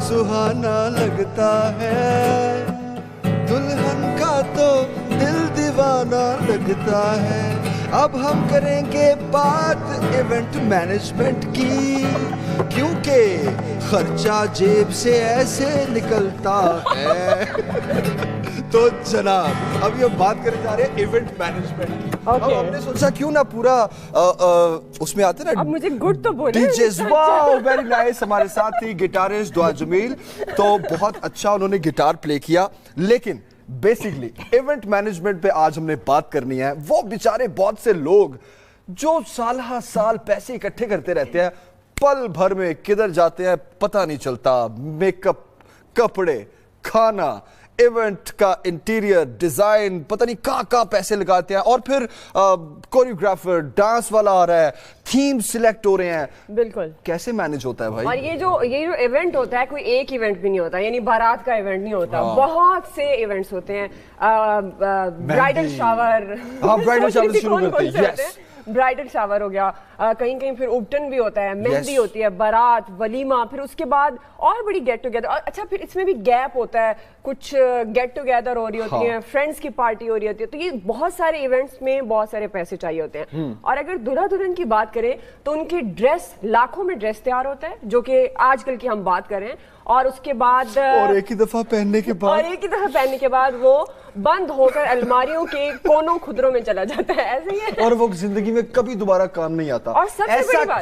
सुहाना लगता है, दुल्हन का तो दिल दीवाना लगता है। अब हम करेंगे बात इवेंट मैनेजमेंट की, क्योंकि खर्चा जेब से ऐसे निकलता है। तो जनाब अभी हम बात करने जा रहे हैं इवेंट मैनेजमेंट की। अब हमने सोचा क्यों ना पूरा उसमें आते ना, अब मुझे गुड तो बोले डीजेस। Wow very nice. हमारे साथ थी गिटारिस्ट दुआ जमील, तो बहुत अच्छा उन्होंने गिटार प्ले किया। लेकिन बेसिकली इवेंट मैनेजमेंट पे आज हमने बात करनी है। वो बेचारे बहुत से लोग जो साल हर साल पैसे इकट्ठे करते रहते हैं, पल भर में किधर जाते हैं पता नहीं चलता। मेकअप, कपड़े, खाना, इवेंट का इंटीरियर डिजाइन, पता नहीं कहाँ पैसे लगाते हैं। और फिर कोरियोग्राफर, डांस वाला आ रहा है, थीम सिलेक्ट हो रहे हैं। बिल्कुल, कैसे मैनेज होता है भाई? और ये जो इवेंट होता है, कोई एक इवेंट भी नहीं होता, यानी बारात का इवेंट नहीं होता। बहुत से इवेंट्स होते हैं। ब्राइडल शावर, हाँ ब्राइडल शावर शुरू करते हैं। यस, ब्राइडल शावर हो गया, कहीं कहीं फिर उपटन भी होता है, मेहंदी होती है, बारात, वलीमा, फिर उसके बाद और बड़ी गेट टुगेदर। और अच्छा, फिर इसमें भी गैप होता है, कुछ गेट टुगेदर हो रही होती है, फ्रेंड्स की पार्टी हो रही होती है। तो ये बहुत सारे इवेंट्स में बहुत सारे पैसे चाहिए होते हैं। और अगर दूल्हा दुल्हन की बात करें तो उनकी ड्रेस, लाखों में ड्रेस तैयार होता है, जो कि आजकल की हम बात करें। और उसके बाद और एक ही दफा पहनने के बाद वो बंद होकर अलमारियों के कोनों खुदरों में चला जाता है। ऐसे ही है। और वो जिंदगी में कभी दोबारा काम नहीं आता। और सबसे बड़ी बात,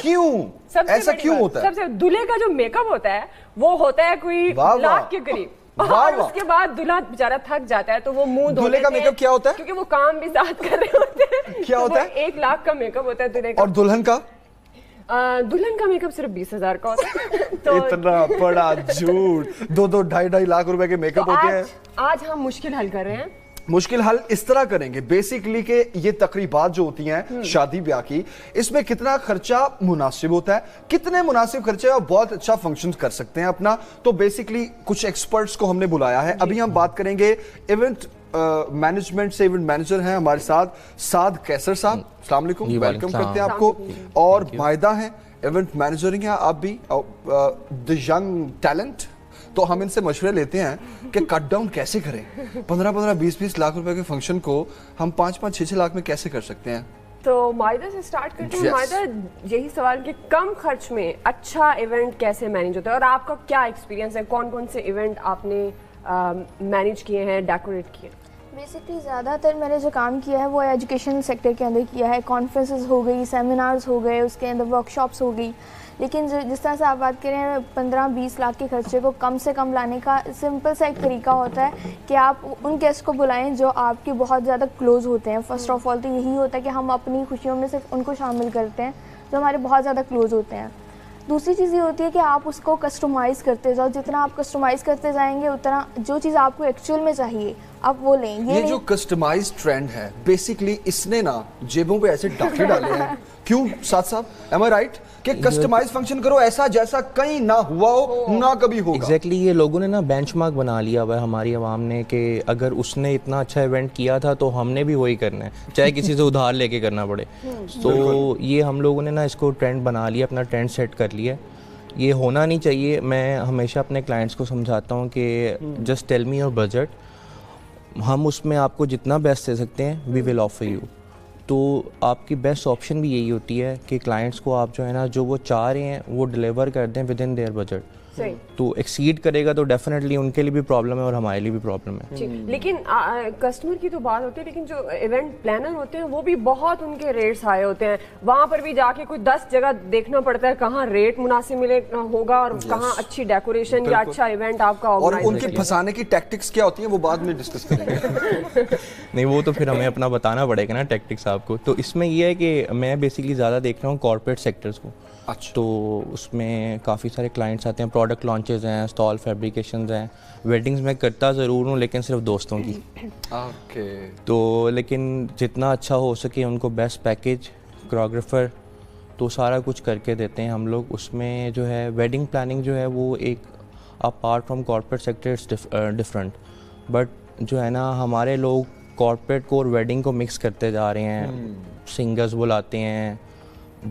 ऐसा क्यों होता है? सबसे दूल्हे का जो मेकअप होता है वो होता है कोई लाख के करीब। और उसके बाद दूल्हा बेचारा थक जाता है, तो वो मुंह धो दूल्हे का मेकअप क्या होता है? क्योंकि वो काम भी साथ कर रहे होते हैं। क्या होता है? 1 लाख का मेकअप होता है दूल्हे का। और दुल्हन का? दुल्हन का मेकअप सिर्फ 20,000 का होता है। तो इतना बड़ा झूठ। 2-2, 2.5 लाख रुपए के मेकअप होते हैं। आज हम मुश्किल हल कर रहे हैं। मुश्किल हल इस तरह करेंगे बेसिकली कि ये तकरीबात जो होती हैं शादी ब्याह की, इसमें कितना खर्चा मुनासिब होता है, कितने मुनासिब खर्चे और बहुत अच्छा फंक्शन कर सकते हैं अपना। तो बेसिकली कुछ एक्सपर्ट्स को हमने बुलाया है। अभी हम बात करेंगे इवेंट मैनेजमेंट से। इवेंट मैनेजर हैं हमारे साथ साद कैसर साहब, अस्सलाम वालेकुम, वेलकम करते हैं आपको। और मायदा हैं, इवेंट मैनेजर हैं आप भी, द यंग टैलेंट। तो हम इनसे मशवरे लेते हैं कि कट डाउन कैसे करें। 15-15, 20-20 लाख रुपए के फंक्शन को हम 5-5, 6-6 लाख में कैसे कर सकते हैं। तो मायदा से स्टार्ट करते हैं। मायदा, यही सवाल कि कम खर्च में अच्छा इवेंट कैसे मैनेज होता है, और आपका क्या एक्सपीरियंस है? कौन कौन से इवेंट आपने मैनेज किए हैं, डेकोरेट किए? बेसिकली ज़्यादातर मैंने जो काम किया है वो एजुकेशन सेक्टर के अंदर किया है। कॉन्फ्रेंसेस हो गई, सेमिनार्स हो गए, उसके अंदर वर्कशॉप्स हो गई। लेकिन जिस तरह से आप बात करें 15-20 लाख के खर्चे को कम से कम लाने का सिंपल सा एक तरीका होता है कि आप उन गेस्ट को बुलाएं जो आपके बहुत ज़्यादा क्लोज होते हैं। फर्स्ट ऑफ ऑल तो यही होता है कि हम अपनी खुशियों में सिर्फ उनको शामिल करते हैं जो हमारे बहुत ज़्यादा क्लोज होते हैं। दूसरी चीज़ ये होती है कि आप उसको कस्टमाइज़ करते जाओ। जितना आप कस्टमाइज़ करते जाएंगे उतना जो चीज़ आपको एक्चुअल में चाहिए आप वो लें। ये जो कस्टमाइज ट्रेंड है बेसिकली इसने ना जेबों पे ऐसे डाके डाले हैं। क्यों साथ साहब, एम आई राइट कि कस्टमाइज फंक्शन करो ऐसा जैसा कहीं ना हुआ हो, ना कभी होगा। एग्जैक्टली ये लोगों ने ना बेंचमार्क बना लिया हुआ है हमारी आवाम ने कि अगर उसने इतना अच्छा इवेंट किया था तो हमने भी वही करना है, चाहे किसी से उधार लेके करना पड़े। तो ये हम लोगों ने ना इसको ट्रेंड बना लिया, अपना ट्रेंड सेट कर लिया। ये होना नहीं चाहिए। मैं हमेशा अपने क्लाइंट्स को समझाता हूँ कि just tell me your budget, हम उसमें आपको जितना बेस्ट दे सकते हैं वी विल ऑफर यू। तो आपकी बेस्ट ऑप्शन भी यही होती है कि क्लाइंट्स को आप जो है ना जो वो चाह रहे हैं वो डिलीवर कर दें विद इन देयर बजट। तो एक्सीड करेगा तो डेफिनेटली उनके लिए भी प्रॉब्लम है और हमारे लिए भी प्रॉब्लम है। लेकिन कस्टमर की तो बात होती है, लेकिन जो इवेंट प्लानर होते हैं वो भी बहुत उनके रेट्स हाई होते हैं। वहाँ पर भी जाके कोई 10 जगह देखना पड़ता है कहाँ रेट मुनासिब मिले होगा और कहाँ अच्छी डेकोरेशन या अच्छा इवेंट आपका और उनके फंसाने की टैक्टिक्स क्या होती है वो बाद में डिस्कस करेंगे। नहीं वो तो फिर हमें अपना बताना पड़ेगा ना टैक्टिक्स आपको। तो इसमें यह है कि मैं बेसिकली ज़्यादा देख रहा हूँ कॉर्पोरेट सेक्टर्स को। अच्छा। तो उसमें काफ़ी सारे क्लाइंट्स आते हैं, प्रोडक्ट लॉन्चेस हैं, स्टॉल फैब्रिकेशंस हैं। वेडिंग्स में करता ज़रूर हूँ लेकिन सिर्फ दोस्तों की। ओके। तो लेकिन जितना अच्छा हो सके उनको बेस्ट पैकेज, कोरियोग्राफर, तो सारा कुछ करके देते हैं हम लोग। उसमें जो है वेडिंग प्लानिंग जो है वो एक apart from corporate sector is different, but जो है ना हमारे लोग कॉर्पोरेट को और वेडिंग को मिक्स करते जा रहे हैं। सिंगर्स बुलाते हैं,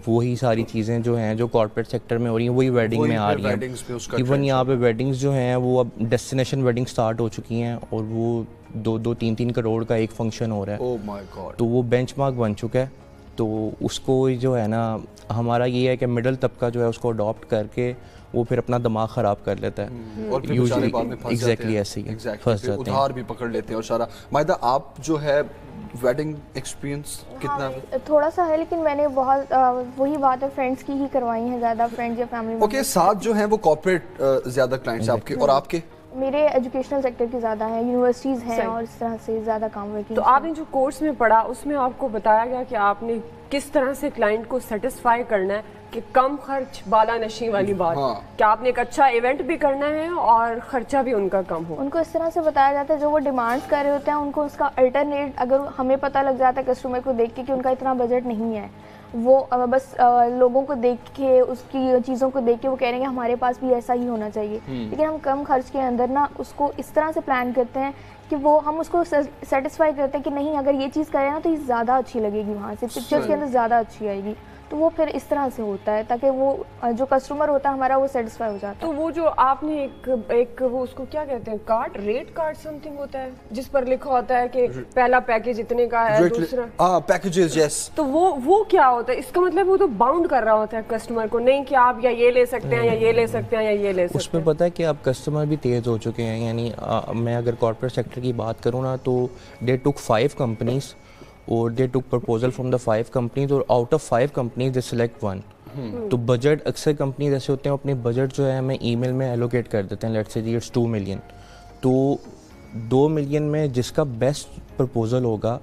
वही सारी चीज़ें जो हैं जो कॉर्पोरेट सेक्टर में हो रही हैं वही वेडिंग में आ रही हैं। इवन यहाँ पे वेडिंग्स जो हैं वो अब डेस्टिनेशन वेडिंग स्टार्ट हो चुकी हैं और वो 2-3 करोड़ का एक फंक्शन हो रहा है। Oh my God. तो वो बेंचमार्क बन चुका है। तो उसको जो है ना, हमारा ये है कि मिडिल तबका जो है उसको अडॉप्ट करके वो फिर अपना दिमाग ख़राब कर लेता है और फिर बेचारे बाद में फंस जाते एग्जैक्टली हैं। ऐसे ही Exactly, फंस फिर जाते हैं। उधार भी पकड़ लेते हैं और सारा। मायदा, आप जो है वेडिंग एक्सपीरियंस कितना? हाँ, थोड़ा सा है, लेकिन मैंने बहुत वही बात है, फ्रेंड्स की ही करवाई है ज़्यादा, फ्रेंड्स या फैमिली। ओके, साथ जो हैं वो कॉर्पोरेट ज़्यादा क्लाइंट्स आपके, और आपके? मेरे एजुकेशनल सेक्टर के ज़्यादा हैं, यूनिवर्सिटीज़ हैं और इस तरह से ज़्यादा काम वर्किंग। तो आपने जो कोर्स में पढ़ा उसमें आपको बताया गया कि आपने किस तरह से क्लाइंट को सेटिस्फाई करना है कि कम खर्च बाला नशी वाली बात। हाँ। क्या आपने एक अच्छा इवेंट भी करना है और खर्चा भी उनका कम हो? उनको इस तरह से बताया जाता है, जो वो डिमांड्स कर रहे होते हैं उनको उसका अल्टरनेट, अगर हमें पता लग जाता है कस्टमर को देख के कि उनका इतना बजट नहीं है, वो बस लोगों को देख के, उसकी चीज़ों को देख के वो कह रहे हैं हमारे पास भी ऐसा ही होना चाहिए। लेकिन हम कम खर्च के अंदर ना उसको इस तरह से प्लान करते हैं कि वो हम उसको सेटिस्फाई करते हैं कि नहीं, अगर ये चीज़ करें ना तो ये ज़्यादा अच्छी लगेगी, वहाँ से पिक्चर्स के अंदर ज़्यादा अच्छी आएगी। तो वो फिर इस तरह से होता है ताकि वो जो कस्टमर होता है हमारा वो सेटिस्फाई हो जाता है। तो वो जो आपने एक वो उसको क्या कहते हैं, कार्ड, रेट कार्ड समथिंग होता है जिस पर लिखा होता है कि पहला पैकेज इतने का है, दूसरा पैकेजेस, यस। तो वो क्या होता है? इसका मतलब वो तो बाउंड कर रहा होता है कस्टमर को, नहीं कि आप या ये ले सकते हैं या ये ले सकते हैं या ये ले सकते हैं। उसमें पता है कि अब कस्टमर भी तेज़ हो चुके हैं। यानी मैं अगर कॉर्पोरेट सेक्टर की बात करूँ ना, तो दे टुक 5 कंपनीज और दे टुक प्रपोजल फ्रॉम द 5 कंपनीज और out of 5 companies they select 1। तो बजट, अक्सर कंपनीज ऐसे होते हैं अपने बजट जो है हमें ईमेल में एलोकेट कर देते हैं, लेट्स से इट्स 2 मिलियन। तो 2 मिलियन में जिसका बेस्ट प्रपोजल होगा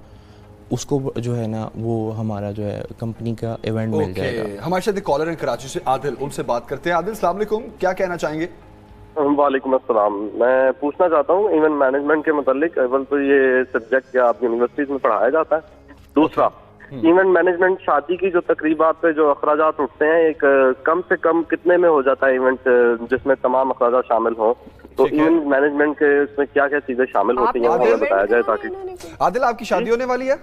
उसको जो है ना वो हमारा जो है कंपनी का इवेंट मिल जाएगा। हमारे साथ एक कॉलर हैं कराची से, आदिल, उनसे बात करते हैं। आदिल, अस्सलाम वालेकुम, क्या कहना चाहेंगे? वालेकुम अस्सलाम। मैं पूछना चाहता हूँ इवेंट मैनेजमेंट के मुतालिक। अव्वल तो ये सब्जेक्ट क्या आप यूनिवर्सिटीज में पढ़ाया जाता है? दूसरा, इवेंट मैनेजमेंट, शादी की जो तकरीबात पे जो अखराजात उठते हैं, एक कम से कम कितने में हो जाता है इवेंट जिसमें तमाम अखराजात शामिल हों? तो इवेंट मैनेजमेंट के उसमें क्या क्या चीजें शामिल होती हैं वो हमें बताया जाए ताकि। आदिल, आपकी शादी होने वाली है?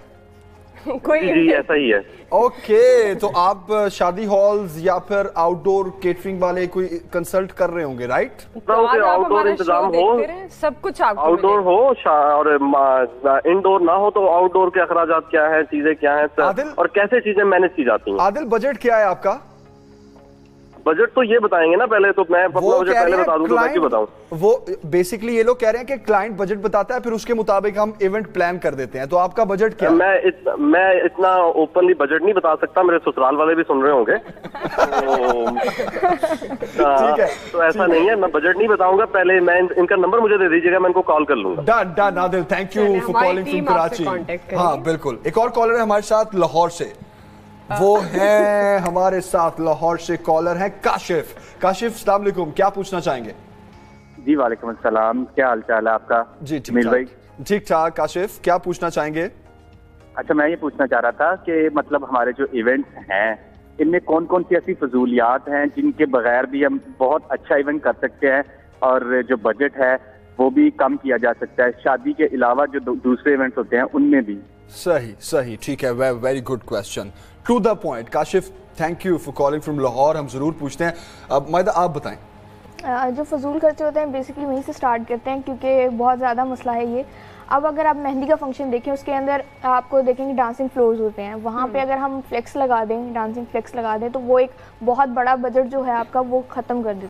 कोई जी ऐसा ही है। ओके, तो आप शादी हॉल्स या फिर आउटडोर केटरिंग वाले कोई कंसल्ट कर रहे होंगे, राइट? आउटडोर इंतजाम हो, सब कुछ आपको आउटडोर हो और इंडोर ना हो, तो आउटडोर के अखराजात क्या है, चीजें क्या है और कैसे चीजें मैनेज की जाती हैं? आदिल, बजट क्या है आपका? बजट तो ये बताएंगे ना पहले, तो मैं अपना बजट पहले बता दूं तो मैं क्यों बताऊं? वो बेसिकली ये लोग कह रहे हैं कि क्लाइंट बजट बताता है, फिर उसके मुताबिक हम इवेंट प्लान कर देते हैं। तो आपका बजट क्या है? मैं इतना ओपनली बजट नहीं बता सकता, मेरे ससुराल वाले भी सुन रहे होंगे। ठीक है, तो ऐसा नहीं है, मैं बजट नहीं बताऊंगा। पहले मैं इनका नंबर मुझे दे दीजिएगा, मैं इनको कॉल कर लूंगा। Done done Adil, thank you for calling from Karachi. हाँ बिल्कुल। एक और कॉलर है हमारे साथ लाहौर से, वो है हमारे साथ लाहौर से कॉलर है काशिफ। काशिफ, अस्सलाम वालेकुम, क्या पूछना चाहेंगे? जी वालेकुम अस्सलाम, क्या हाल चाल है आपका? जी ठीक ठाक। काशिफ, क्या पूछना चाहेंगे? अच्छा, मैं ये पूछना चाह रहा था कि मतलब हमारे जो इवेंट्स हैं इनमें कौन कौन सी ऐसी फजूलियात हैं जिनके बगैर भी हम बहुत अच्छा इवेंट कर सकते हैं और जो बजट है वो भी कम किया जा सकता है, शादी के अलावा जो दूसरे इवेंट्स होते हैं उनमें भी? सही, ठीक है, very good question, to the point. Kashif, thank you for calling from Lahore, हम जरूर पूछते हैं। अब मायदा, आप बताएं। जो फजूल खर्चे होते हैं बेसिकली वहीं से स्टार्ट करते हैं, क्योंकि बहुत ज़्यादा मसला है ये। अब अगर आप मेहंदी का फंक्शन देखें, उसके अंदर आपको देखेंगे डांसिंग फ्लोर्स होते हैं, वहाँ पे अगर हम फ्लेक्स लगा दें, डांसिंग फ्लेक्स लगा दें, तो वो एक बहुत बड़ा बजट जो है आपका वो ख़त्म कर देता है।